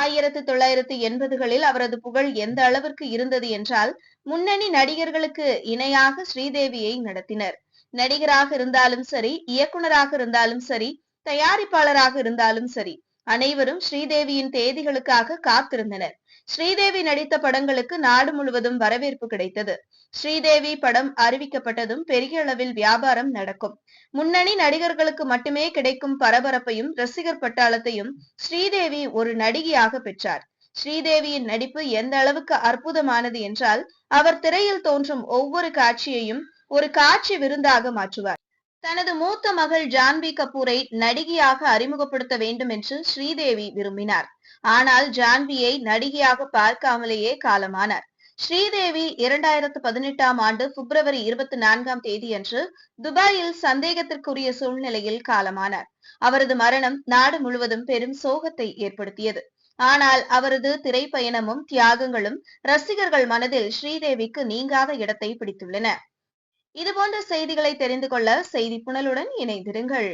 1980களில் அவரது புகழ் எந்த அளவிற்கு இருந்தது என்றால், முன்னணி நடிகர்களுக்கு இணையாக ஸ்ரீதேவியை நடத்தினர். நடிகராக இருந்தாலும் சரி, இயக்குனராக இருந்தாலும் சரி, தயாரிப்பாளராக இருந்தாலும் சரி, அனைவரும் ஸ்ரீதேவியின் தேதிகளுக்காக காத்திருந்தனர். ஸ்ரீதேவி நடித்த படங்களுக்கு நாடு முழுவதும் வரவேற்பு கிடைத்தது. ஸ்ரீதேவி படம் அறிவிக்கப்பட்டதும் பெரிய அளவில் வியாபாரம் நடக்கும். முன்னணி நடிகர்களுக்கு மட்டுமே கிடைக்கும் பரபரப்பையும் ரசிகர் பட்டாளத்தையும் ஸ்ரீதேவி ஒரு நடிகையாக பெற்றார். ஸ்ரீதேவியின் நடிப்பு எந்த அளவுக்கு அற்புதமானது என்றால், அவர் திரையில் தோன்றும் ஒவ்வொரு காட்சியையும் ஒரு காட்சி விருந்தாக மாற்றுவார். தனது மூத்த மகள் ஜான்வி கபூரை நடிகையாக அறிமுகப்படுத்த வேண்டும் என்று ஸ்ரீதேவி விரும்பினார். ஆனால் ஜான்வியை நடிகையாக பார்க்காமலேயே காலமானார். ஸ்ரீதேவி 2018ஆம் ஆண்டு பிப்ரவரி 24ஆம் தேதியன்று துபாயில் சந்தேகத்திற்குரிய சூழ்நிலையில் காலமானார். அவரது மரணம் நாடு முழுவதும் பெரும் சோகத்தை ஏற்படுத்தியது. ஆனால் அவரது திரைப்பயணமும் தியாகங்களும் ரசிகர்கள் மனதில் ஸ்ரீதேவிக்கு நீங்காத இடத்தை பிடித்துள்ளன. இதுபோன்ற செய்திகளை தெரிந்து கொள்ள செய்தி புனலுடன் இணைந்திருங்கள்.